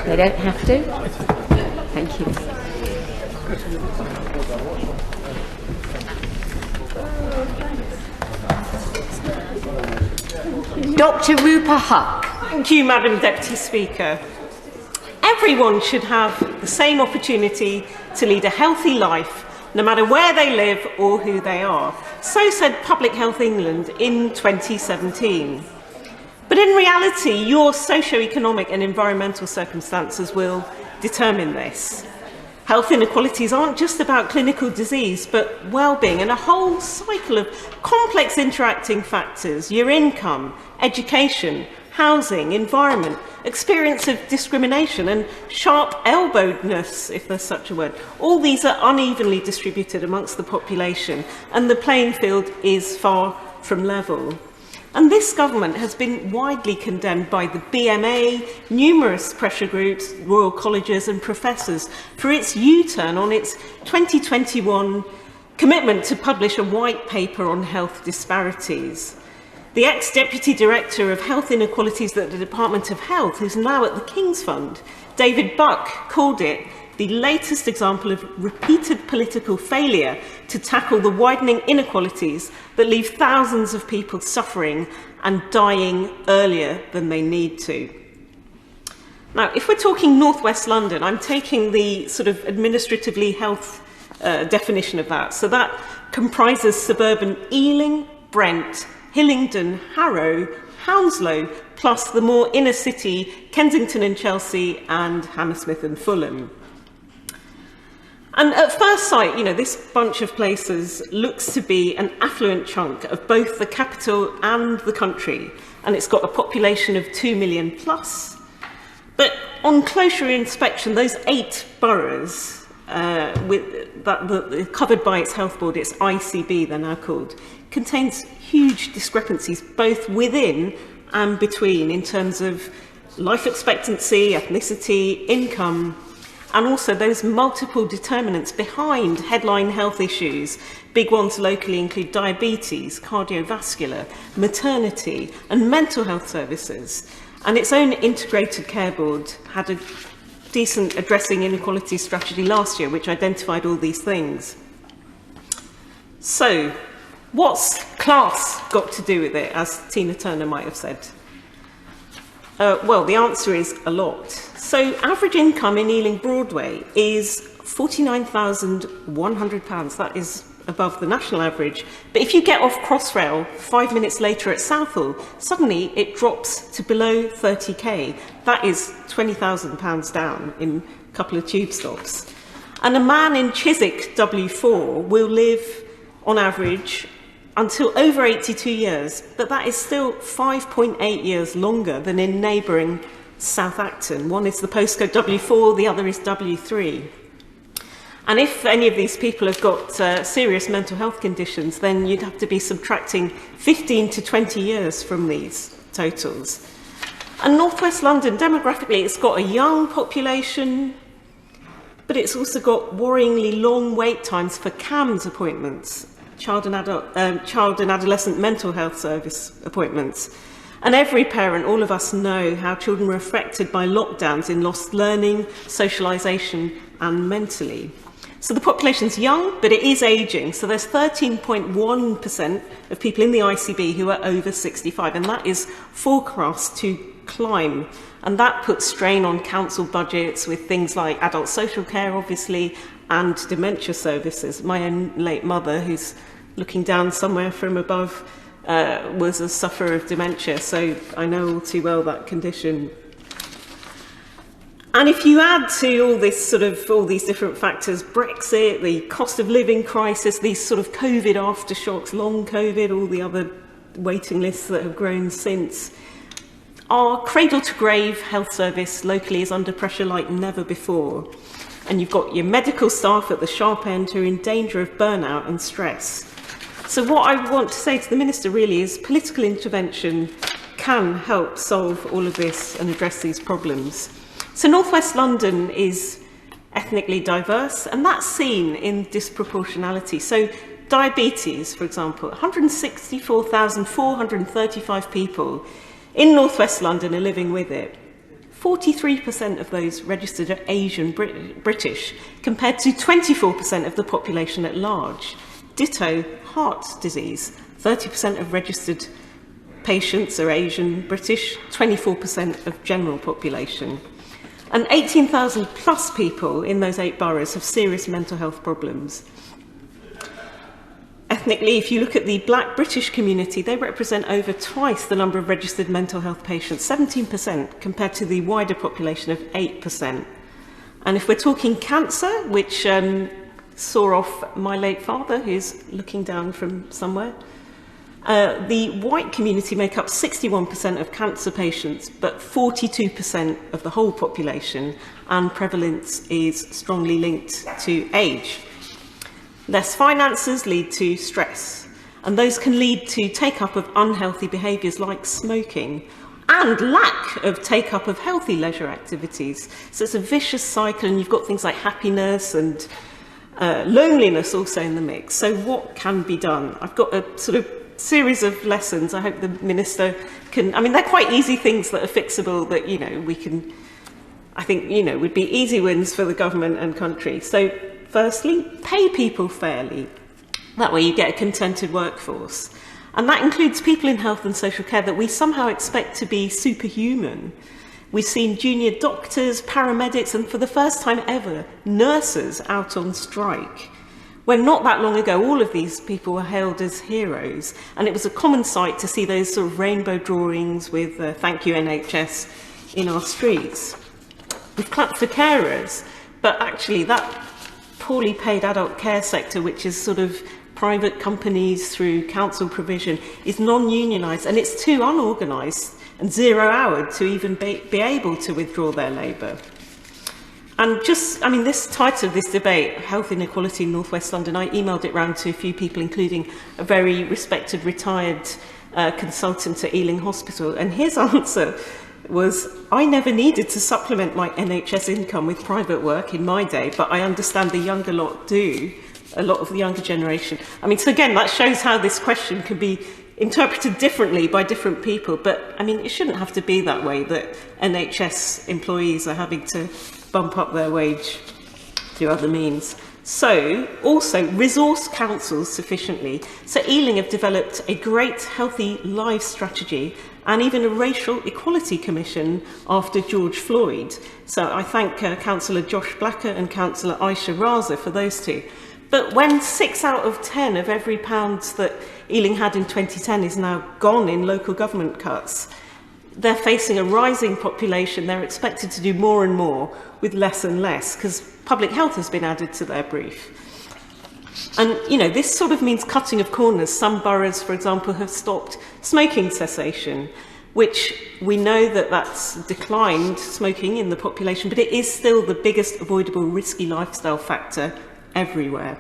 They don't have to. Thank you. Dr. Rupa Huq. Thank you, Madam Deputy Speaker. Everyone should have the same opportunity to lead a healthy life, no matter where they live or who they are. So said Public Health England in 2017. But in reality, your socio-economic and environmental circumstances will determine this. Health inequalities aren't just about clinical disease, but well-being and a whole cycle of complex interacting factors: your income, education, housing, environment, experience of discrimination and sharp-elbowedness, if there's such a word. All these are unevenly distributed amongst the population, and the playing field is far from level. And this government has been widely condemned by the BMA, numerous pressure groups, royal colleges and professors for its U-turn on its 2021 commitment to publish a white paper on health disparities. The ex-Deputy Director of Health Inequalities at the Department of Health, who's now at the King's Fund, David Buck, called it the latest example of repeated political failure to tackle the widening inequalities that leave thousands of people suffering and dying earlier than they need to. Now, if we're talking North West London, I'm taking the sort of administratively health definition of that. So that comprises suburban Ealing, Brent, Hillingdon, Harrow, Hounslow, plus the more inner city Kensington and Chelsea and Hammersmith and Fulham. And at first sight, this bunch of places looks to be an affluent chunk of both the capital and the country, and it's got a population of 2 million plus. But on closer inspection, those 8 boroughs covered by its health board, its ICB they're now called, contains huge discrepancies both within and between in terms of life expectancy, ethnicity, income, and also those multiple determinants behind headline health issues. Big ones locally include diabetes, cardiovascular, maternity, and mental health services. And its own integrated care board had a decent addressing inequality strategy last year, which identified all these things. So, what's class got to do with it, as Tina Turner might have said? Well, the answer is a lot. So average income in Ealing Broadway is £49,100. That is above the national average. But if you get off Crossrail 5 minutes later at Southall, suddenly it drops to below 30k. That is £20,000 down in a couple of tube stops. And a man in Chiswick W4 will live, on average, until over 82 years, but that is still 5.8 years longer than in neighbouring South Acton. One is the postcode W4, the other is W3. And if any of these people have got serious mental health conditions, then you'd have to be subtracting 15 to 20 years from these totals. And North West London, demographically, it's got a young population, but it's also got worryingly long wait times for CAMS appointments, child and adolescent mental health service appointments. And every parent, all of us know how children were affected by lockdowns in lost learning, socialisation and mentally. So the population's young, but it is ageing. So there's 13.1% of people in the ICB who are over 65, and that is forecast to climb. And that puts strain on council budgets with things like adult social care, obviously, and dementia services. My own late mother, who's looking down somewhere from above, was a sufferer of dementia, so I know all too well that condition. And if you add to all these different factors, Brexit, the cost of living crisis, these sort of COVID aftershocks, long COVID, all the other waiting lists that have grown since, our cradle-to-grave health service locally is under pressure like never before. And you've got your medical staff at the sharp end who are in danger of burnout and stress. So what I want to say to the Minister really is political intervention can help solve all of this and address these problems. So North West London is ethnically diverse, and that's seen in disproportionality. So diabetes, for example, 164,435 people in North West London are living with it. 43% of those registered are Asian British, compared to 24% of the population at large. Ditto heart disease. 30% of registered patients are Asian British, 24% of general population. And 18,000 plus people in those 8 boroughs have serious mental health problems. Ethnically, if you look at the Black British community, they represent over twice the number of registered mental health patients, 17%, compared to the wider population of 8%. And if we're talking cancer, which saw off my late father, who's looking down from somewhere, the white community make up 61% of cancer patients, but 42% of the whole population, and prevalence is strongly linked to age. Less finances lead to stress, and those can lead to take-up of unhealthy behaviours like smoking and lack of take-up of healthy leisure activities. So it's a vicious cycle, and you've got things like happiness and loneliness also in the mix. So what can be done? I've got a sort of series of lessons. I hope the Minister can, I mean, they're quite easy things that are fixable that, you know, we can, I think, you know, would be easy wins for the government and country. So firstly, pay people fairly. That way you get a contented workforce. And that includes people in health and social care that we somehow expect to be superhuman. We've seen junior doctors, paramedics, and for the first time ever, nurses out on strike. When not that long ago, all of these people were hailed as heroes. And it was a common sight to see those sort of rainbow drawings with thank you NHS in our streets. We've clapped for carers, but actually that poorly paid adult care sector, which is sort of private companies through council provision, is non-unionised, and it's too unorganised and zero-houred to even be able to withdraw their labour. And just, I mean, this title of this debate, Health Inequality in North West London, I emailed it round to a few people, including a very respected retired consultant at Ealing Hospital, and his answer was, I never needed to supplement my NHS income with private work in my day, but I understand the younger lot do, a lot of the younger generation. I mean, so again, that shows how this question can be interpreted differently by different people, but I mean, it shouldn't have to be that way, that NHS employees are having to bump up their wage through other means. So, also, resource councils sufficiently. So Ealing have developed a great healthy lives strategy and even a racial equality commission after George Floyd. So I thank Councillor Josh Blacker and Councillor Aisha Raza for those two. But when 6 out of 10 of every pound that Ealing had in 2010 is now gone in local government cuts, they're facing a rising population. They're expected to do more and more with less and less, because public health has been added to their brief. And, you know, this sort of means cutting of corners. Some boroughs, for example, have stopped smoking cessation, which we know that that's declined smoking in the population, but it is still the biggest avoidable risky lifestyle factor everywhere.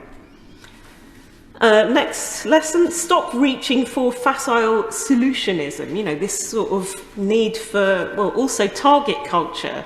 Next lesson, stop reaching for facile solutionism. You know, this sort of need for, well, also target culture.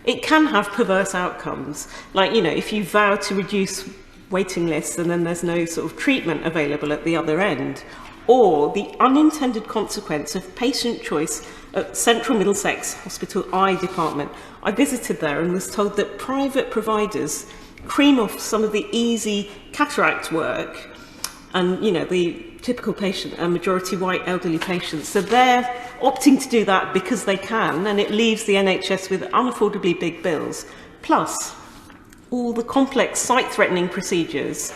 It can have perverse outcomes. Like, you know, if you vow to reduce waiting lists and then there's no sort of treatment available at the other end, or the unintended consequence of patient choice at Central Middlesex Hospital Eye Department. I visited there and was told that private providers cream off some of the easy cataract work, and, you know, the typical patient, a majority white elderly patients. So they're opting to do that because they can, and it leaves the NHS with unaffordably big bills. Plus, all the complex sight-threatening procedures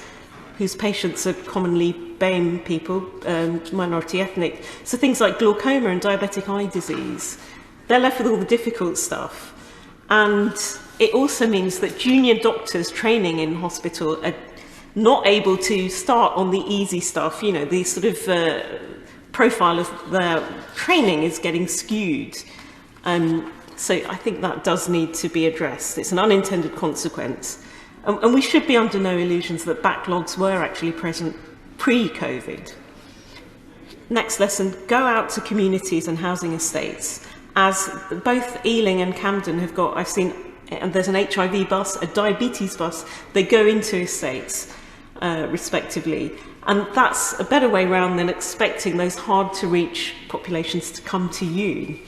whose patients are commonly BAME people, minority ethnic. So things like glaucoma and diabetic eye disease. They're left with all the difficult stuff. And it also means that junior doctors training in hospital are not able to start on the easy stuff. You know, the sort of profile of their training is getting skewed. So I think that does need to be addressed. It's an unintended consequence. And we should be under no illusions that backlogs were actually present pre-COVID. Next lesson, go out to communities and housing estates. As both Ealing and Camden have got, I've seen, and there's an HIV bus, a diabetes bus, they go into estates, respectively. And that's a better way round than expecting those hard-to-reach populations to come to you.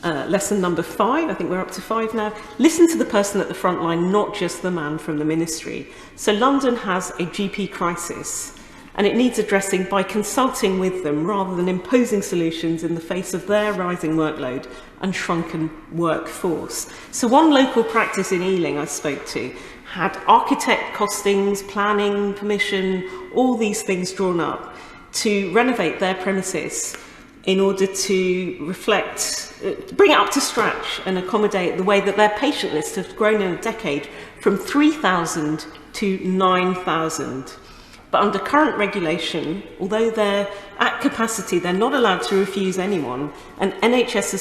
Lesson number 5, I think we're up to 5 now. Listen to the person at the front line, not just the man from the ministry. So London has a GP crisis, and it needs addressing by consulting with them rather than imposing solutions in the face of their rising workload and shrunken workforce. So one local practice in Ealing I spoke to had architect costings, planning, permission, all these things drawn up to renovate their premises in order to reflect, bring it up to scratch and accommodate the way that their patient list has grown in a decade from 3,000 to 9,000. But under current regulation, although they're at capacity, they're not allowed to refuse anyone, and NHS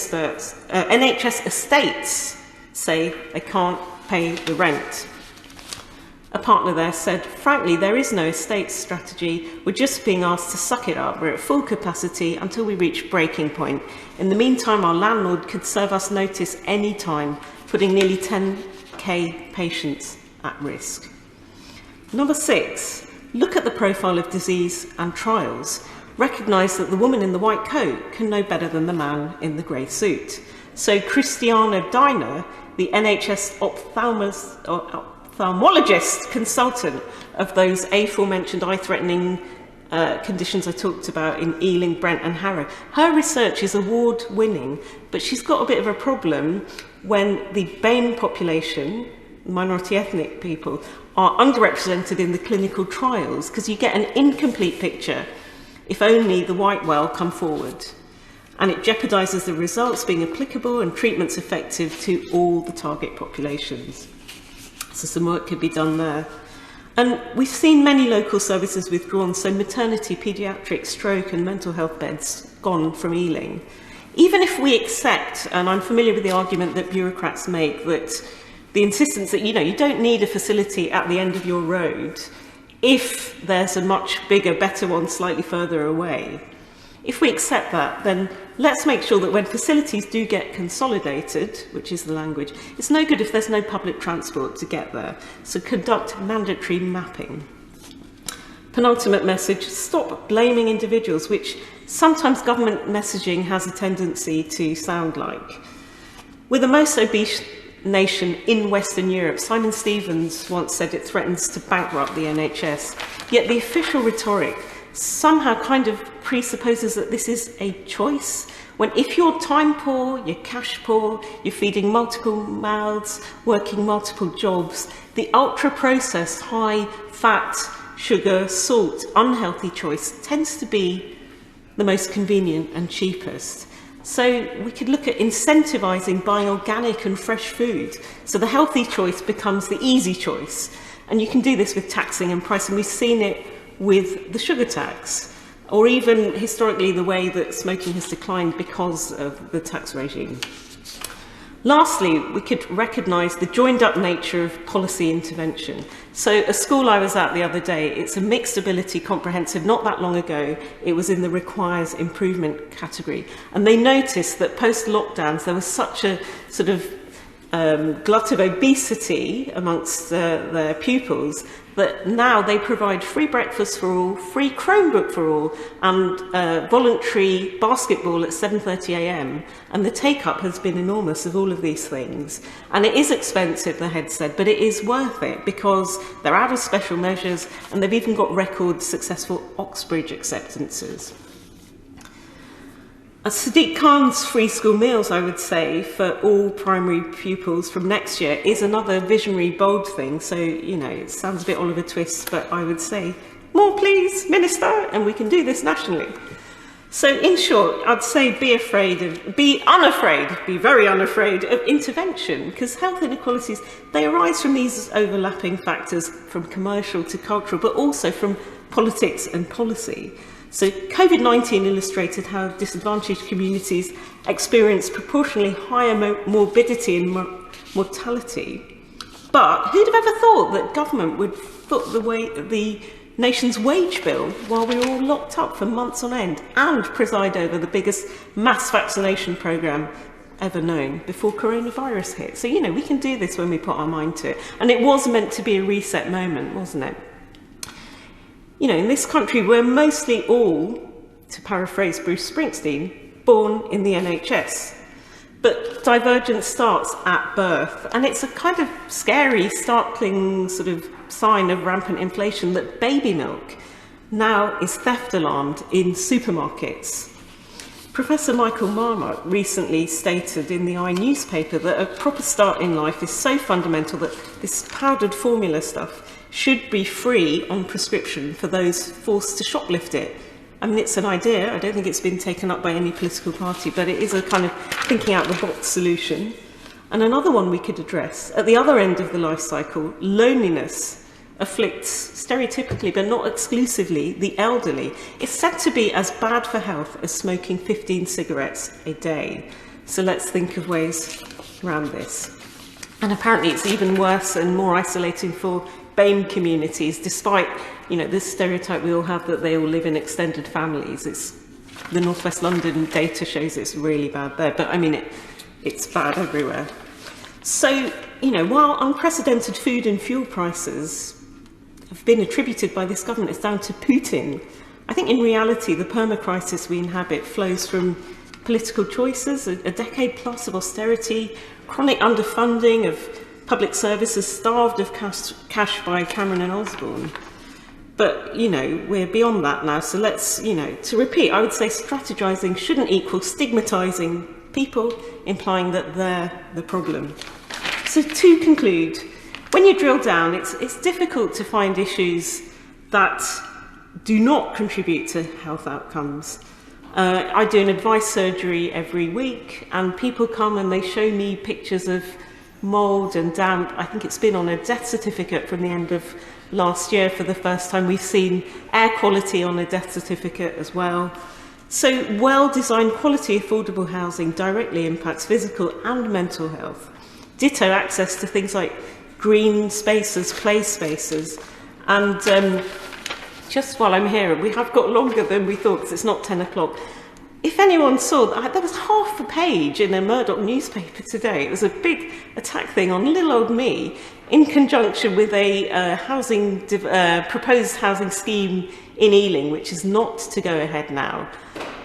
estates say they can't pay the rent. A partner there said, frankly, there is no estates strategy. We're just being asked to suck it up. We're at full capacity until we reach breaking point. In the meantime, our landlord could serve us notice any time, putting nearly 10k patients at risk. Number 6, look at the profile of disease and trials. Recognise that the woman in the white coat can know better than the man in the grey suit. So Christiana Diner, the NHS ophthalmologist consultant of those aforementioned eye-threatening conditions I talked about in Ealing, Brent and Harrow. Her research is award-winning, but she's got a bit of a problem when the BAME population, minority ethnic people, are underrepresented in the clinical trials, because you get an incomplete picture if only the white well come forward. And it jeopardises the results being applicable and treatments effective to all the target populations. So some work could be done there. And we've seen many local services withdrawn, so maternity, paediatric, stroke and mental health beds gone from Ealing. Even if we accept, and I'm familiar with the argument that bureaucrats make, that the insistence that, you don't need a facility at the end of your road if there's a much bigger, better one slightly further away. If we accept that, then let's make sure that when facilities do get consolidated, which is the language, it's no good if there's no public transport to get there. So conduct mandatory mapping. Penultimate message, stop blaming individuals, which sometimes government messaging has a tendency to sound like. We're the most obese nation in Western Europe. Simon Stevens once said it threatens to bankrupt the NHS. Yet the official rhetoric somehow kind of presupposes that this is a choice, when if you're time poor, you're cash poor, you're feeding multiple mouths, working multiple jobs, the ultra-processed, high-fat, sugar, salt, unhealthy choice tends to be the most convenient and cheapest. So we could look at incentivising buying organic and fresh food, so the healthy choice becomes the easy choice. And you can do this with taxing and pricing. We've seen it with the sugar tax, or even historically the way that smoking has declined because of the tax regime. Lastly, we could recognise the joined-up nature of policy intervention. So a school I was at the other day, it's a mixed ability comprehensive, not that long ago, it was in the requires improvement category. And they noticed that post-lockdowns there was such a sort of glut of obesity amongst their pupils that now they provide free breakfast for all, free Chromebook for all, and voluntary basketball at 7:30 a.m. And the take-up has been enormous of all of these things. And it is expensive, the head said, but it is worth it because they're out of special measures and they've even got record successful Oxbridge acceptances. Sadiq Khan's free school meals, I would say, for all primary pupils from next year is another visionary, bold thing. So, it sounds a bit Oliver Twist, but I would say, more please, Minister, and we can do this nationally. So, in short, I'd say be very unafraid of intervention, because health inequalities, they arise from these overlapping factors, from commercial to cultural, but also from politics and policy. So COVID-19 illustrated how disadvantaged communities experience proportionally higher morbidity and mortality. But who'd have ever thought that government would foot the nation's wage bill while we were all locked up for months on end and preside over the biggest mass vaccination programme ever known before coronavirus hit? So, we can do this when we put our mind to it. And it was meant to be a reset moment, wasn't it? In this country, we're mostly all, to paraphrase Bruce Springsteen, born in the NHS. But divergence starts at birth, and it's a kind of scary, startling sort of sign of rampant inflation that baby milk now is theft alarmed in supermarkets. Professor Michael Marmot recently stated in the newspaper that a proper start in life is so fundamental that this powdered formula stuff should be free on prescription for those forced to shoplift it. I mean, it's an idea. I don't think it's been taken up by any political party, but it is a kind of thinking out the box solution. And another one we could address, at the other end of the life cycle, loneliness afflicts stereotypically, but not exclusively, the elderly. It's said to be as bad for health as smoking 15 cigarettes a day. So let's think of ways around this. And apparently it's even worse and more isolating for BAME communities, despite, you know, this stereotype we all have that they all live in extended families. The North West London data shows it's really bad there, but I mean, it's bad everywhere. So, you know, while unprecedented food and fuel prices have been attributed by this government, it's down to Putin. I think in reality, the perma-crisis we inhabit flows from political choices, a decade plus of austerity, chronic underfunding of public services, starved of cash by Cameron and Osborne. But, you know, we're beyond that now. So let's, you know, to repeat, I would say strategizing shouldn't equal stigmatizing people, implying that they're the problem. So to conclude, when you drill down, it's difficult to find issues that do not contribute to health outcomes. I do an advice surgery every week, and people come and they show me pictures of mould and damp. I think it's been on a death certificate from the end of last year for the first time. We've seen air quality on a death certificate as well. So well-designed, quality, affordable housing directly impacts physical and mental health. Ditto access to things like green spaces, play spaces. And just while I'm here, we have got longer than we thought because it's not 10 o'clock. If anyone saw that, there was half a page in a Murdoch newspaper today. It was a big attack thing on little old me in conjunction with a proposed housing scheme in Ealing, which is not to go ahead now.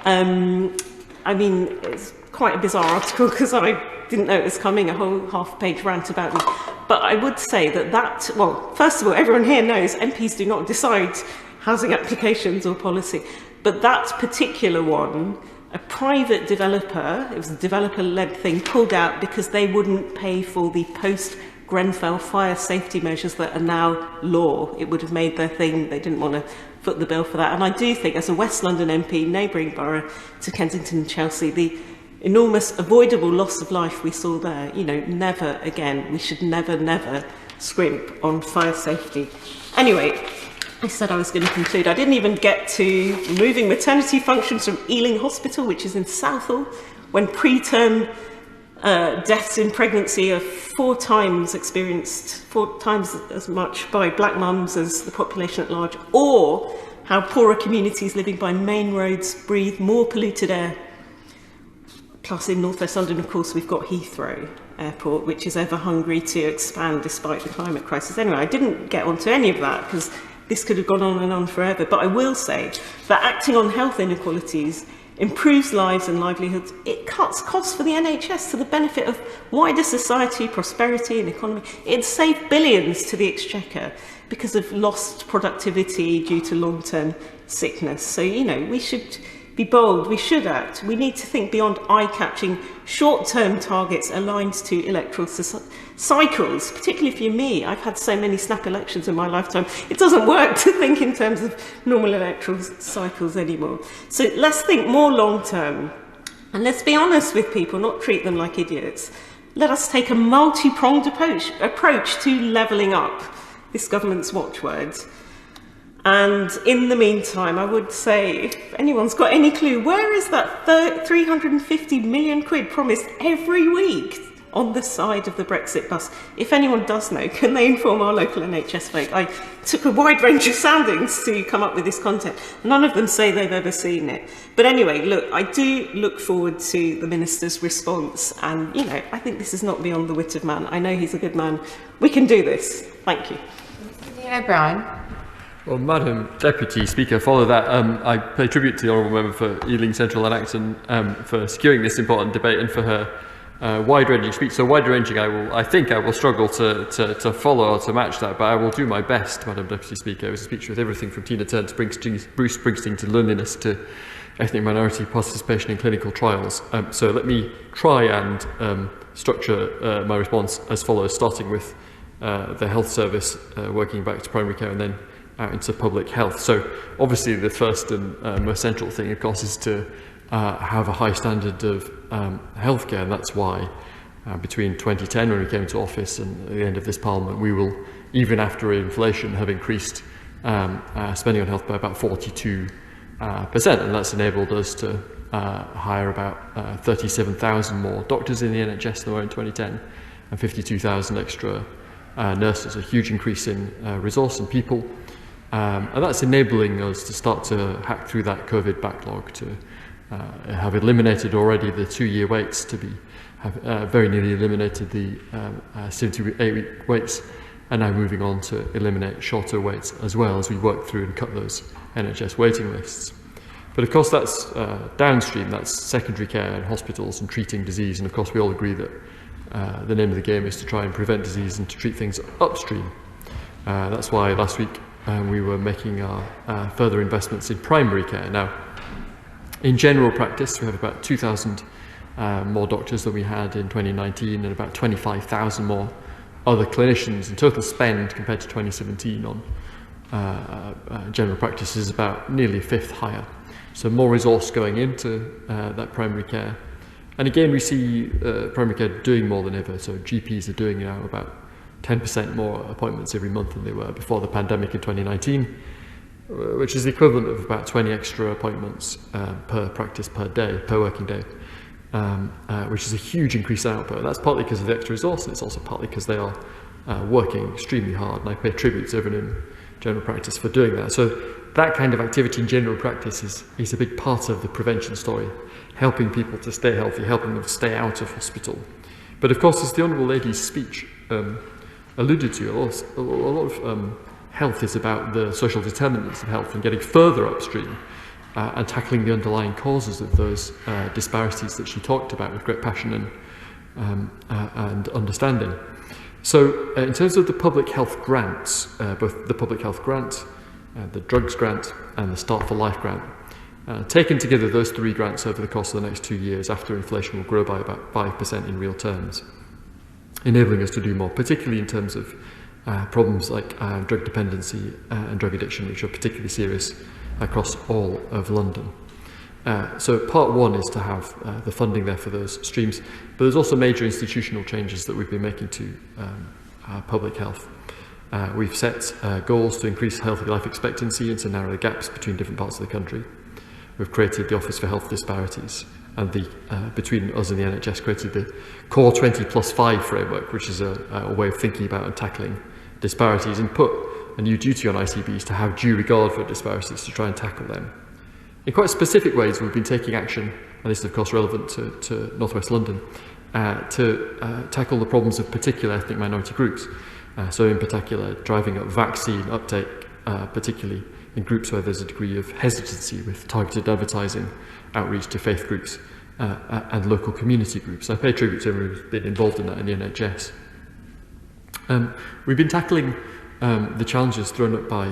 I mean, it's quite a bizarre article because I didn't know it was coming, a whole half-page rant about this. But I would say that, well, first of all, everyone here knows MPs do not decide housing applications or policy. But that particular one, a private developer, it was a developer-led thing, pulled out because they wouldn't pay for the post-Grenfell fire safety measures that are now law. It would have made their thing. They didn't want to foot the bill for that. And I do think, as a West London MP, neighbouring borough to Kensington and Chelsea, the enormous avoidable loss of life we saw there, you know, never again. We should never scrimp on fire safety. Anyway, I said I was going to conclude. I didn't even get to removing maternity functions from Ealing Hospital, which is in Southall, when preterm deaths in pregnancy are 4 times as much by black mums as the population at large, or how poorer communities living by main roads breathe more polluted air. Plus, in North West London, of course, we've got Heathrow Airport, which is ever hungry to expand despite the climate crisis. Anyway, I didn't get onto any of that because this could have gone on and on forever. But I will say that acting on health inequalities improves lives and livelihoods. It cuts costs for the NHS to the benefit of wider society, prosperity and economy. It saved billions to the Exchequer because of lost productivity due to long-term sickness. So, you know, we should be bold, we should act. We need to think beyond eye-catching short-term targets aligned to electoral cycles, particularly if you're me. I've had so many snap elections in my lifetime. It doesn't work to think in terms of normal electoral cycles anymore. So let's think more long-term. And let's be honest with people, not treat them like idiots. Let us take a multi-pronged approach to levelling up, this government's watchwords. And in the meantime, I would say, if anyone's got any clue, where is that 350 million quid promised every week on the side of the Brexit bus? If anyone does know, can they inform our local NHS folk? I took a wide range of soundings to come up with this content. None of them say they've ever seen it. But anyway, look, I do look forward to the Minister's response. And, you know, I think this is not beyond the wit of man. I know he's a good man. We can do this. Thank you. Mr. O'Brien. Well, Madam Deputy Speaker, follow that. I pay tribute to the Honourable Member for Ealing Central and Acton for securing this important debate and for her wide-ranging speech. So wide-ranging, I think I will struggle to follow or to match that, but I will do my best, Madam Deputy Speaker. It was a speech with everything from Tina Turner to Bruce Springsteen to loneliness to ethnic minority participation in clinical trials. So let me try and structure my response as follows, starting with the health service, working back to primary care and then out into public health. So obviously the first and most central thing, of course, is to have a high standard of healthcare, and that's why between 2010, when we came into office, and at the end of this Parliament, we will, even after inflation, have increased spending on health by about 42%, and that's enabled us to hire about 37,000 more doctors in the NHS than were in 2010, and 52,000 extra nurses, a huge increase in resource and people, and that's enabling us to start to hack through that COVID backlog, to have eliminated already the 2-year waits, to have very nearly eliminated the 78-week waits, and now moving on to eliminate shorter waits as well as we work through and cut those NHS waiting lists. But of course that's downstream, that's secondary care and hospitals and treating disease, and of course we all agree that the name of the game is to try and prevent disease and to treat things upstream. That's why last week we were making our further investments in primary care. Now, in general practice, we have about 2,000 more doctors than we had in 2019 and about 25,000 more other clinicians. And total spend compared to 2017 on general practice is about nearly a fifth higher. So more resource going into that primary care. And again, we see primary care doing more than ever. So GPs are doing now about 10% more appointments every month than they were before the pandemic in 2019. Which is the equivalent of about 20 extra appointments per practice per day, per working day, which is a huge increase in output. That's partly because of the extra resource, and it's also partly because they are working extremely hard, and I pay tribute to everyone in general practice for doing that. So that kind of activity in general practice is a big part of the prevention story, helping people to stay healthy, helping them to stay out of hospital. But of course, as the Honourable Lady's speech alluded to, a lot of health is about the social determinants of health and getting further upstream and tackling the underlying causes of those disparities that she talked about with great passion and understanding. So in terms of the public health grants, both the public health grant, the drugs grant and the Start for Life grant, taken together, those 3 grants over the course of the next 2 years after inflation will grow by about 5% in real terms, enabling us to do more, particularly in terms of problems like drug dependency and drug addiction, which are particularly serious across all of London. So part 1 is to have the funding there for those streams, but there's also major institutional changes that we've been making to public health. We've set goals to increase healthy life expectancy and to narrow the gaps between different parts of the country. We've created the Office for Health Disparities, and between us and the NHS created the Core 20+5 framework, which is a way of thinking about and tackling disparities, and put a new duty on ICBs to have due regard for disparities, to try and tackle them. In quite specific ways, we've been taking action, and this is of course relevant to North West London, to tackle the problems of particular ethnic minority groups. So in particular, driving up vaccine uptake, particularly in groups where there's a degree of hesitancy with targeted advertising, outreach to faith groups and local community groups. I pay tribute to everyone who's been involved in that in the NHS. We've been tackling the challenges thrown up by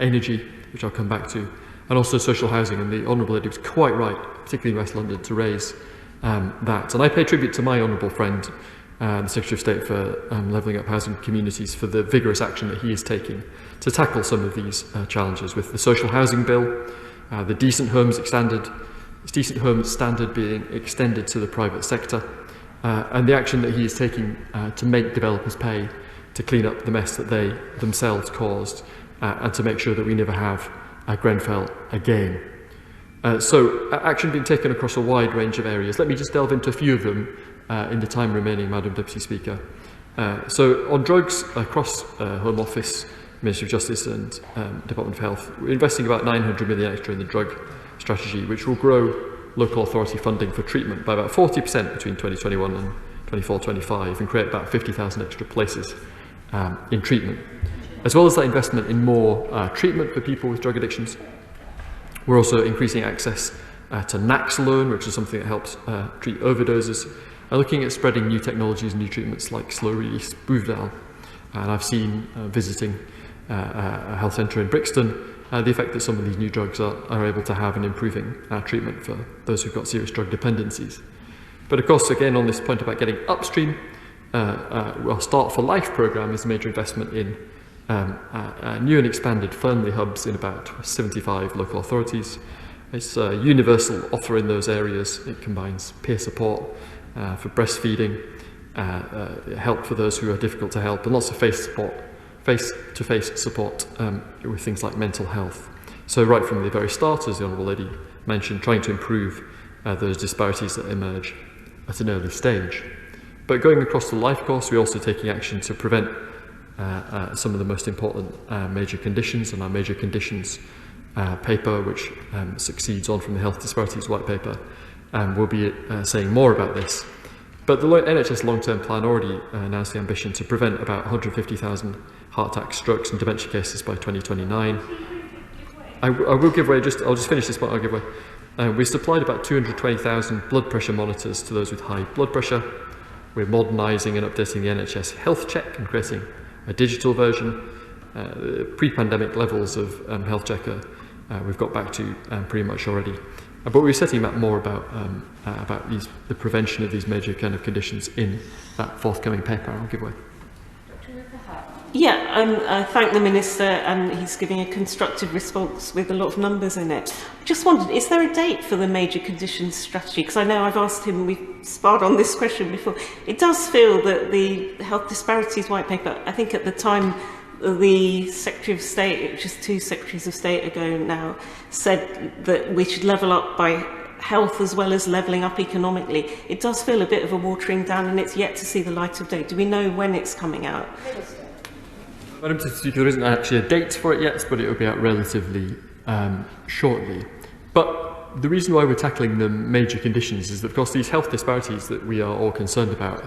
energy, which I'll come back to, and also social housing, and the Honourable Lady was quite right, particularly in West London, to raise that. And I pay tribute to my honourable friend, the Secretary of State for Levelling Up Housing Communities, for the vigorous action that he is taking to tackle some of these challenges, with the social housing bill, the decent homes standard being extended to the private sector, and the action that he is taking to make developers pay to clean up the mess that they themselves caused, and to make sure that we never have Grenfell again. So action being taken across a wide range of areas. Let me just delve into a few of them in the time remaining, Madam Deputy Speaker. So on drugs, across Home Office, Ministry of Justice and Department of Health, we're investing about 900 million extra in the drug strategy, which will grow local authority funding for treatment by about 40% between 2021 and 24-25 and create about 50,000 extra places in treatment. As well as that investment in more treatment for people with drug addictions, we're also increasing access to NACS loan, which is something that helps treat overdoses, looking at spreading new technologies and new treatments like slow-release Buvidal. And I've seen, visiting a health centre in Brixton, the effect that some of these new drugs are able to have in improving treatment for those who've got serious drug dependencies. But of course, again, on this point about getting upstream, our Start for Life programme is a major investment in new and expanded family hubs in about 75 local authorities. It's a universal offer in those areas. It combines peer support for breastfeeding, help for those who are difficult to help, and lots of face-to-face support with things like mental health. So right from the very start, as the Honourable Lady mentioned, trying to improve those disparities that emerge at an early stage. But going across the life course, we're also taking action to prevent some of the most important major conditions, and our major conditions paper, which succeeds on from the Health Disparities White Paper, will be saying more about this. But the NHS long-term plan already announced the ambition to prevent about 150,000 heart attacks, strokes and dementia cases by 2029. I will give way, I'll just finish this point, I'll give way. We supplied about 220,000 blood pressure monitors to those with high blood pressure. We're modernising and updating the NHS Health Check and creating a digital version. Pre-pandemic levels of Health Checker we've got back to pretty much already. But we're setting out more about the prevention of these major kind of conditions in that forthcoming paper. I'll give way. Yeah, I thank the Minister, and he's giving a constructive response with a lot of numbers in it. I just wondered, is there a date for the major conditions strategy? Because I know I've asked him, we've sparred on this question before. It does feel that the Health Disparities White Paper, I think at the time the Secretary of State, which is 2 Secretaries of State ago now, said that we should level up by health as well as levelling up economically. It does feel a bit of a watering down, and it's yet to see the light of day. Do we know when it's coming out? Madam Speaker, there isn't actually a date for it yet, but it will be out relatively shortly. But the reason why we're tackling the major conditions is that, of course, these health disparities that we are all concerned about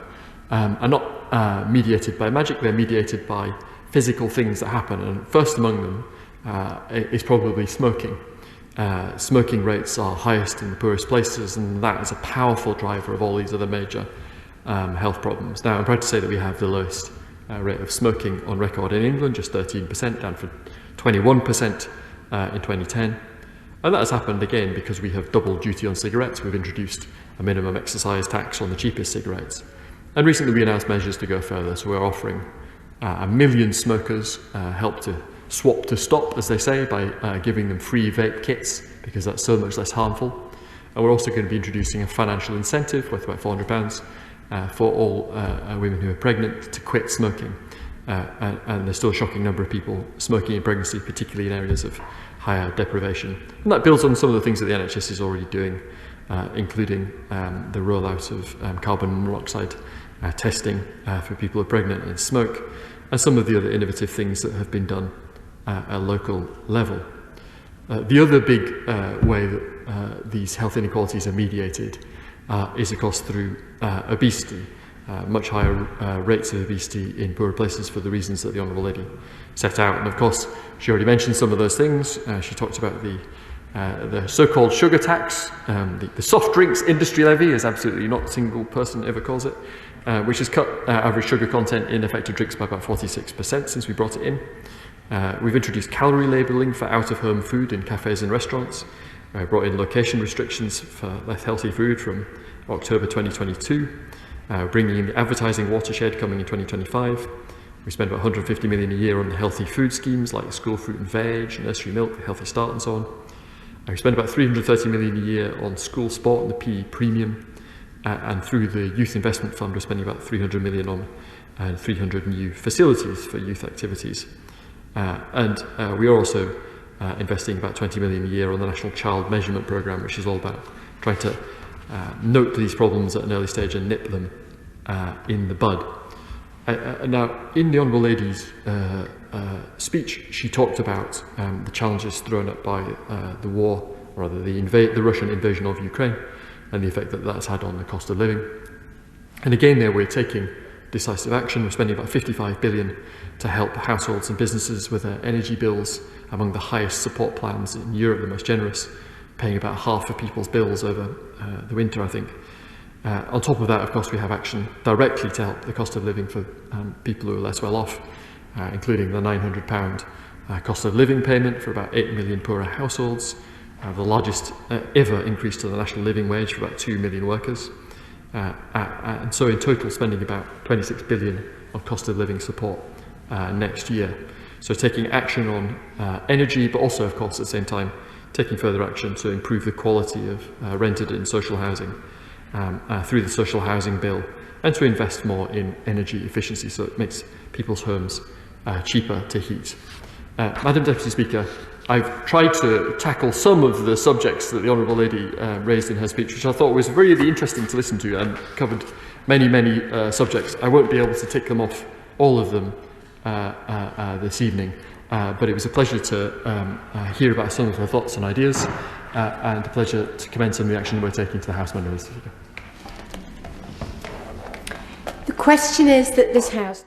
are not mediated by magic, they're mediated by physical things that happen, and first among them is probably smoking. Smoking rates are highest in the poorest places, and that is a powerful driver of all these other major health problems. Now, I'm proud to say that we have the lowest rate of smoking on record in England, just 13%, down from 21% in 2010. And that has happened again because we have doubled duty on cigarettes. We've introduced a minimum excise tax on the cheapest cigarettes. And recently we announced measures to go further, so we're offering 1 million smokers help to swap to stop, as they say, by giving them free vape kits, because that's so much less harmful. And we're also going to be introducing a financial incentive worth about £400 for all women who are pregnant to quit smoking. And there's still a shocking number of people smoking in pregnancy, particularly in areas of higher deprivation. And that builds on some of the things that the NHS is already doing, including the rollout of carbon monoxide testing for people who are pregnant and smoke, and some of the other innovative things that have been done at a local level. The other big way that these health inequalities are mediated is, of course, through obesity. Much higher rates of obesity in poorer places for the reasons that the Honourable Lady set out. And of course, she already mentioned some of those things. She talked about the so-called sugar tax, the soft drinks industry levy, as absolutely not a single person ever calls it, which has cut average sugar content in effective drinks by about 46% since we brought it in. We've introduced calorie labelling for out-of-home food in cafes and restaurants. Brought in location restrictions for less healthy food from October 2022. Bringing in the advertising watershed coming in 2025. We spend about 150 million a year on the healthy food schemes like school fruit and veg, nursery milk, Healthy Start and so on. We spend about 330 million a year on school sport and the PE premium. And through the Youth Investment Fund, we're spending about 300 million on 300 new facilities for youth activities. And we are also investing about 20 million a year on the National Child Measurement Programme, which is all about trying to note these problems at an early stage and nip them in the bud. Now, in the Honourable Lady's speech, she talked about the challenges thrown up by the war, or rather the Russian invasion of Ukraine, and the effect that that's had on the cost of living. And again there we're taking decisive action. We're spending about 55 billion to help households and businesses with their energy bills, among the highest support plans in Europe, the most generous, paying about half of people's bills over the winter, I think. On top of that, of course, we have action directly to help the cost of living for people who are less well off, including the £900 cost of living payment for about 8 million poorer households, the largest ever increase to the national living wage for about 2 million workers, and so in total spending about 26 billion on cost of living support next year. So taking action on energy, but also, of course, at the same time, taking further action to improve the quality of rented and social housing through the social housing bill, and to invest more in energy efficiency so it makes people's homes cheaper to heat. Madam Deputy Speaker, I've tried to tackle some of the subjects that the Honourable Lady raised in her speech, which I thought was really interesting to listen to and covered many subjects. I won't be able to tick them off, all of them, this evening, but it was a pleasure to hear about some of her thoughts and ideas, and a pleasure to commend some of the action we're taking to the House, Madam Speaker. The question is that this House